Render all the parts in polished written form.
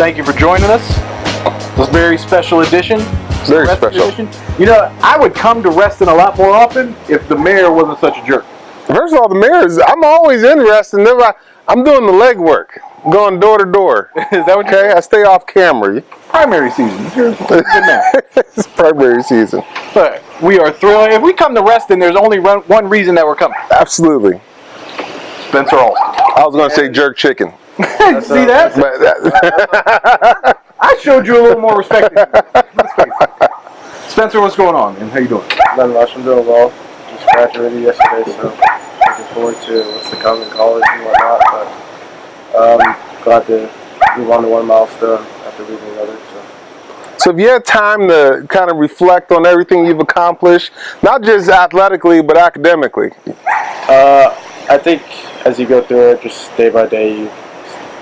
Thank you for joining us. This very special edition. Very special. Edition. You know, I would come to Reston a lot more often if the mayor wasn't such a jerk. First of all, the mayor is, I'm always interested. I'm doing the legwork, going door to door. Is that what you're Okay? I stay off camera. Primary season. You're a good man. It's primary season. But we are thrilled. If we come to Reston, there's only one reason that we're coming. Absolutely. Spencer Alston. I was going to say jerk chicken. See that? I showed you a little more respect. Let's face it. Spencer, what's going on, man? How you doing? Nothing much. I'm doing well. Just graduated yesterday, so looking forward to what's to come in college and whatnot. But glad to move on to one milestone after leaving another. So if you had time to kind of reflect on everything you've accomplished, not just athletically, but academically. I think as you go through it, just day by day, you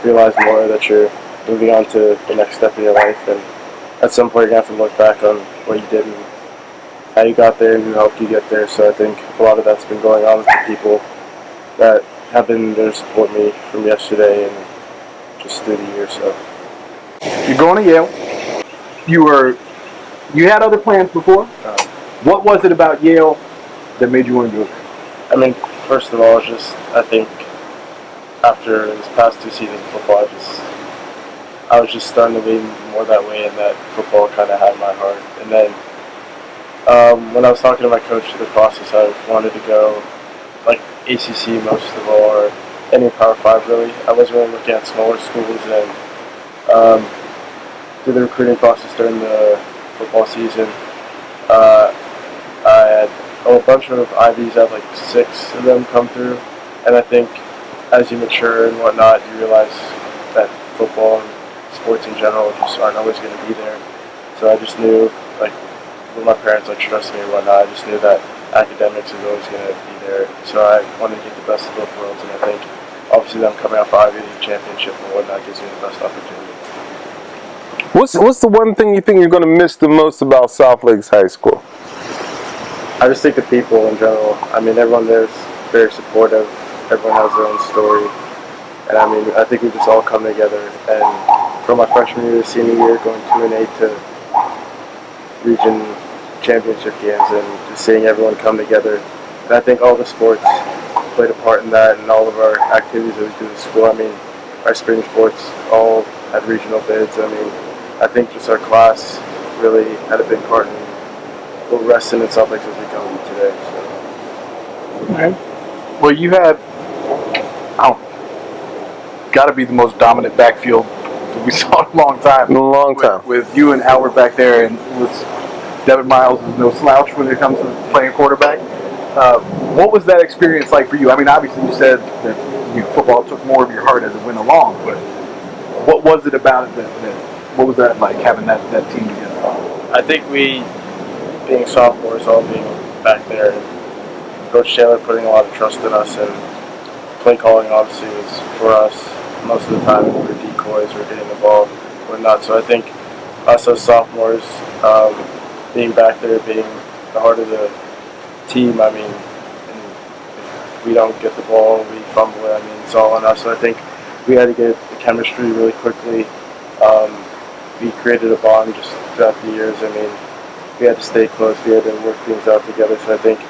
realize more that you're moving on to the next step in your life, and at some point you're going to have to look back on what you did and how you got there and who helped you get there. So I think a lot of that's been going on with the people that have been there to support me from yesterday and just through the years. So you're going to Yale. You had other plans before. What was it about Yale that made you want to do it? I mean, first of all, it's just I think after this past 2 seasons of football, I was just starting to lean more that way, and that football kind of had my heart. And then when I was talking to my coach through the process, I wanted to go like ACC most of all, or any Power 5 really. I wasn't really looking at smaller schools, and through the recruiting process during the football season, I had a bunch of Ivies. I had like 6 of them come through, and I think as you mature and whatnot, you realize that football and sports in general just aren't always going to be there. So I just knew, like, with my parents like trust me and whatnot, I just knew that academics is always going to be there. So I wanted to get the best of both worlds, and I think obviously them coming off Ivy championship and whatnot gives me the best opportunity. What's the one thing you think you're going to miss the most about South Lakes High School? I just think the people in general. I mean, everyone there is very supportive. Everyone has their own story. And I mean, I think we just all come together. And from my freshman year to senior year, going 2-8 to region championship games and just seeing everyone come together. And I think all the sports played a part in that, and all of our activities that we do at school. I mean, our spring sports all had regional bids. I mean, I think just our class really had a big part in what Reston and South Lakes has become today. So. Okay. Well, you had, got to be the most dominant backfield that we saw in a long time. In a long time. With you and Albert back there, and with Devin Miles is no slouch when it comes to playing quarterback. What was that experience like for you? I mean, obviously you said that football took more of your heart as it went along, but what was it about it what was that like, having that team together? I think we, being sophomores, all being back there, and Coach Taylor putting a lot of trust in us, and play calling obviously was for us most of the time. We were decoys, we were getting the ball, whatnot. So I think us as sophomores, being back there, being the heart of the team, I mean, and if we don't get the ball, we fumble it, I mean, it's all on us. So I think we had to get the chemistry really quickly. We created a bond just throughout the years. I mean, we had to stay close, we had to work things out together. So I think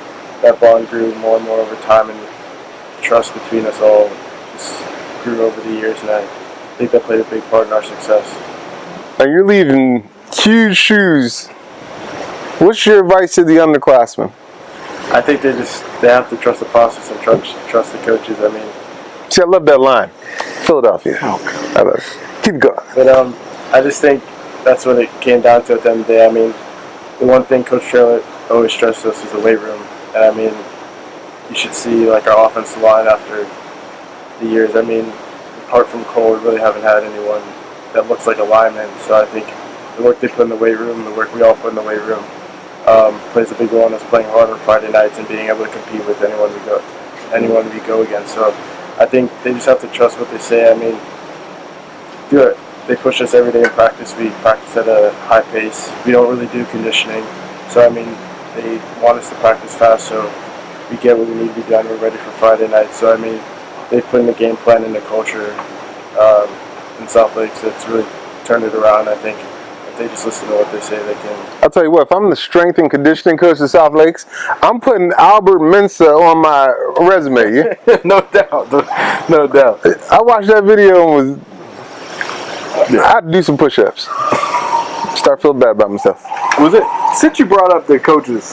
that bond grew more and more over time, and trust between us all just grew over the years, and I think that played a big part in our success. Now you're leaving huge shoes. What's your advice to the underclassmen? I think they have to trust the process and trust the coaches. I mean, see, I love that line. Philadelphia. I love it. Keep going. But I just think that's what it came down to at the end of the day. I mean, the one thing Coach Taylor always stressed us is the weight room. And I mean, you should see like our offensive line after the years. I mean, apart from Cole, we really haven't had anyone that looks like a lineman. So I think the work they put in the weight room, the work we all put in the weight room, plays a big role in us playing hard on Friday nights and being able to compete with anyone we go against. So I think they just have to trust what they say. I mean, they push us every day in practice. We practice at a high pace. We don't really do conditioning. So I mean, they want us to practice fast, so we get what we need to be done. We're ready for Friday night. So I mean, they've put in the game plan and the culture in South Lakes that's really turn it around. I think if they just listen to what they say, they can. I'll tell you what, if I'm the strength and conditioning coach of South Lakes, I'm putting Albert Mensa on my resume, yeah? No doubt. No doubt. I watched that video and I had to do some push-ups. Start feeling bad about myself. Was it, since you brought up the coaches,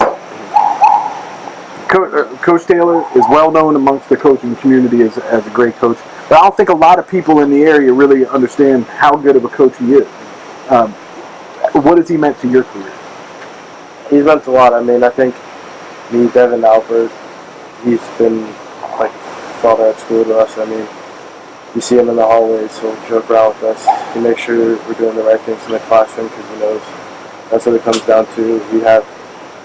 Coach Taylor is well known amongst the coaching community as a great coach, but I don't think a lot of people in the area really understand how good of a coach he is. What has he meant to your career? He's meant a lot. I mean, I think me, Devin, Albert, he's been like father at school to us. I mean, you see him in the hallways, he'll joke around with us. He makes sure we're doing the right things in the classroom because he knows that's what it comes down to. We have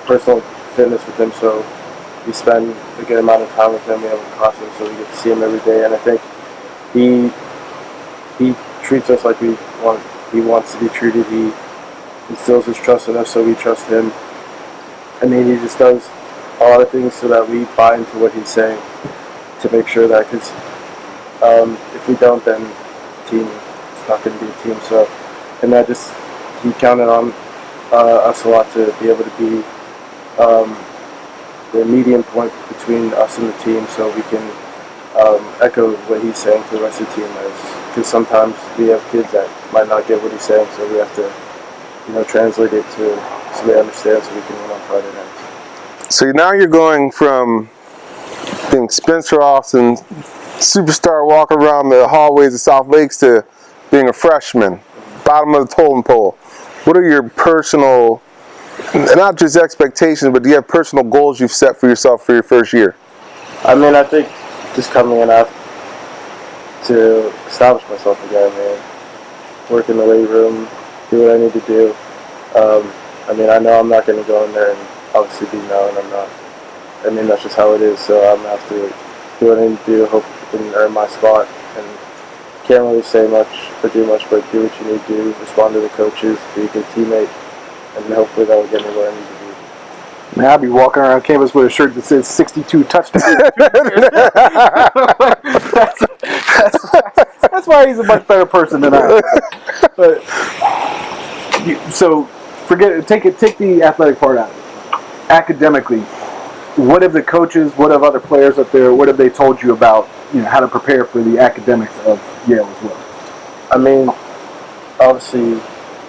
personal fitness with him, so we spend a good amount of time with him. We have a classroom, so we get to see him every day. And I think he treats us like he wants to be treated. He instills his trust in us, so we trust him. I mean, he just does a lot of things so that we buy into what he's saying to make sure that, because if we don't, then the team, it's not going to be a team. So, and that just, he counted on us a lot to be able to be the medium point between us and the team, so we can echo what he's saying to the rest of the team. Because sometimes we have kids that might not get what he's saying, so we have to, translate it so they understand, so we can win on Friday nights. So now you're going from being Spencer Alston, superstar walk around the hallways of South Lakes, to being a freshman, bottom of the totem pole. What are your personal, not just expectations, but do you have personal goals you've set for yourself for your first year? I mean, I think just coming in, I have to establish myself again, man. Work in the weight room, do what I need to do. I mean, I know I'm not going to go in there and obviously be known. I'm not. I mean, that's just how it is. So I'm going to have to do what I need to do, hope I can earn my spot. And can't really say much or do much, but do what you need to do, respond to the coaches, be a good teammate, and hopefully that will get me where I need to be. Man, I'll be walking around campus with a shirt that says 62 touchdowns. That's why he's a much better person than I am. But, so take the athletic part out. Academically, what have the coaches, what have other players up there, what have they told you about how to prepare for the academics of Yale as well? I mean, obviously,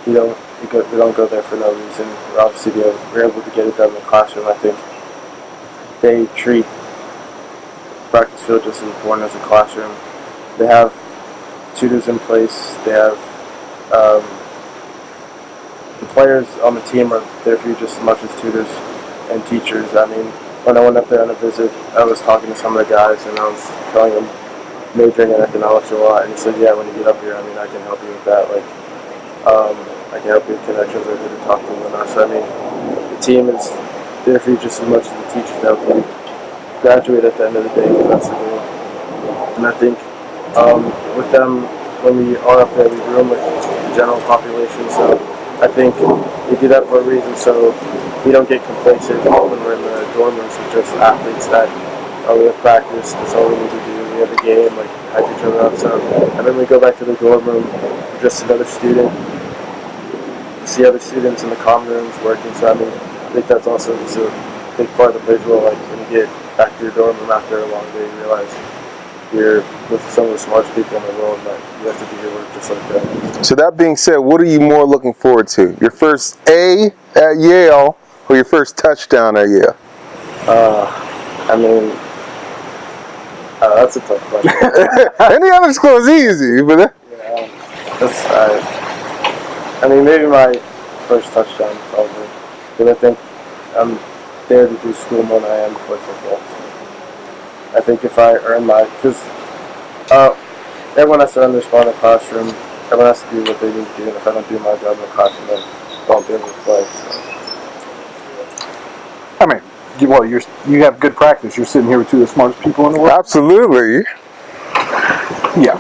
we don't go there for no reason. Obviously, we're able to get it done in the classroom. I think they treat practice field just as important as the classroom. They have tutors in place. They have the players on the team are there for you just as much as tutors and teachers. I mean, when I went up there on a visit, I was talking to some of the guys, and I was telling them majoring in economics a lot, and he said, yeah, when you get up here, I mean, I can help you with that. Like, I can help you with connections. I did talk to them and us. I mean, the team is there for you just as much as the teachers help you graduate at the end of the day, because that's the goal. And I think with them, when we are up there, we room with the general population. So I think we do that for a reason, so we don't get complacent when we're in the dorm rooms with just athletes that, we have practice, that's all we need to do. We have a game, like, hype each other up. So, and then we go back to the dorm room, we're just another student. See other students in the common rooms working. So I mean, I think that's also just a big part of the visual. Like, when you get back to your dorm room after a long day, you realize you're with some of the smartest people in the world, but you have to do your work just like that. So that being said, what are you more looking forward to? Your first A at Yale or your first touchdown at Yale? I mean, that's a tough question. Any other school is easy, but I mean, maybe my first touchdown, probably. But I think I'm there to do school more than I am to play football. So I think if I earn because everyone has to earn their spot in the classroom. Everyone has to do what they need to do. And if I don't do my job in the classroom, then I won't be able to play. So. I mean, you have good practice. You're sitting here with two of the smartest people in the world. absolutely. Yeah.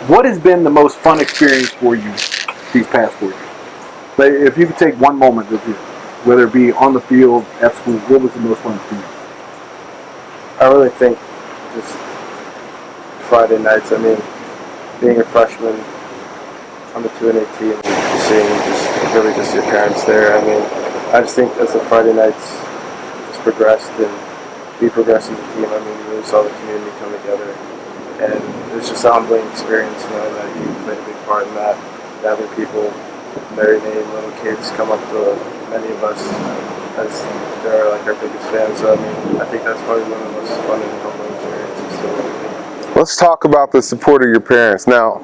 What has been the most fun experience for you these past 4 years? Like, if you could take one moment with you, whether it be on the field, at school, what was the most fun for you? I really think just Friday nights. I mean, being a freshman on the 2-8 team, seeing just your parents there. I mean, I just think as the Friday nights just progressed and we progressed as a team, I mean, we really saw the community come together. And it's just a humbling experience, you know, that you played a big part in that. Having people, their name, little kids come up to many of us as they're like our biggest fans. So, I mean, I think that's probably one of the most fun and humbling experiences to live. Let's talk about the support of your parents. Now,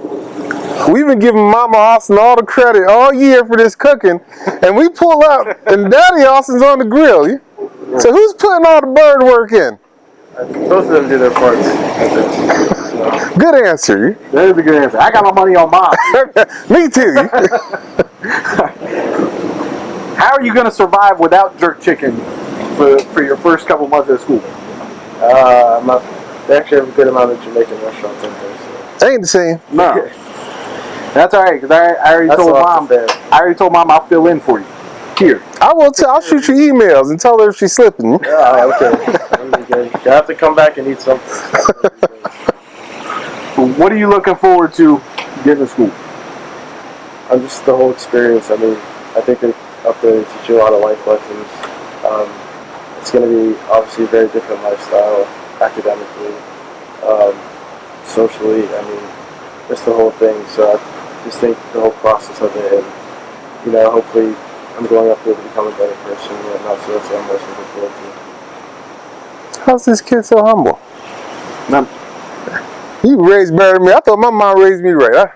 we've been giving Mama Alston all the credit all year for this cooking, and we pull up and Daddy Alston's on the grill. So who's putting all the bird work in? Both of them do their parts. So. Good answer. That is a good answer. I got my money on Mom. Me too. How are you going to survive without jerk chicken for your first couple months at school? They actually have a good amount of Jamaican restaurants in there. So. Ain't the same. No. That's all right, because I already told Mom. I already told Mom I'll fill in for you. Here. I'll shoot you emails and tell her if she's slipping. Yeah, okay. You have to come back and eat something. So what are you looking forward to getting to school? Just the whole experience. I mean, I think they're up there to teach you a lot of life lessons. It's going to be obviously a very different lifestyle academically, socially. I mean, just the whole thing. So I just think the whole process of it, and you know, hopefully I'm going up there to become a better person and whatnot. So that's what I'm most looking forward to. How's this kid so humble? None. You raised better than me. I thought my mom raised me right.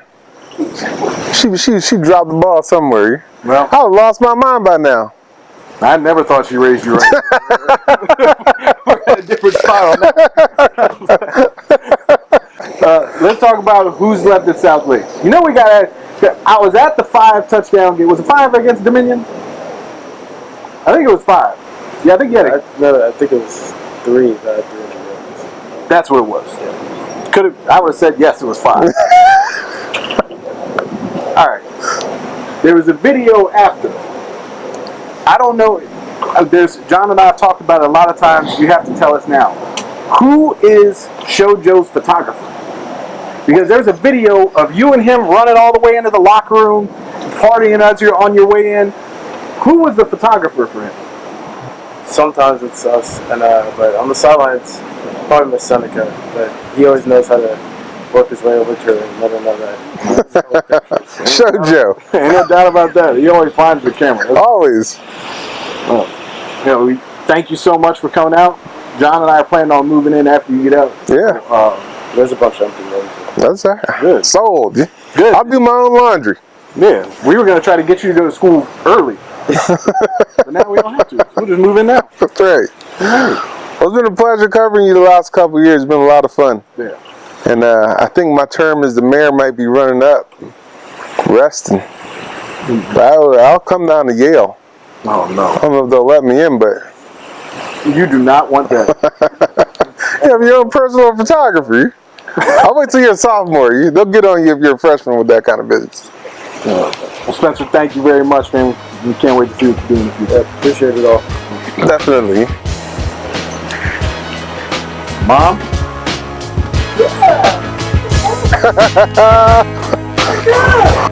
She dropped the ball somewhere. Well, I would have lost my mind by now. I never thought she raised you right. We're at a different spot on that. Let's talk about who's left at South Lakes. You know, I was at the 5 touchdown game. Was it 5 against Dominion? I think it was 5. Yeah, I think you had it. I think it was 3 that I threw in the games. That's what it was. Yeah. I would have said yes, it was 5. All right. There was a video after. I don't know. John and I have talked about it a lot of times. You have to tell us now. Who is Shojo's photographer? Because there's a video of you and him running all the way into the locker room, partying as you're on your way in. Who was the photographer for him? Sometimes it's us, but on the sidelines, probably Miss Seneca. But he always knows how to work his way over to her and let her know that. Shojo. Ain't no doubt about that. He always finds the camera. Always. You know, we thank you so much for coming out. John and I are planning on moving in after you get out. Yeah. There's a bunch of empty rooms. That's all right. Good. Sold. Good. I'll do my own laundry. Yeah. We were going to try to get you to go to school early. But now we don't have to. We'll just move in now. That's right. Well, it's been a pleasure covering you the last couple of years. It's been a lot of fun. Yeah. And I think my term as the mayor might be running up. Resting. But I'll come down to Yale. Oh, no. I don't know if they'll let me in, but... You do not want that. You have your own personal photography. I'll wait till you're a sophomore. They'll get on you if you're a freshman with that kind of business. Well, Spencer, thank you very much, man. We can't wait to see what you're doing in the future. Appreciate it all. Definitely. Mom? Yeah.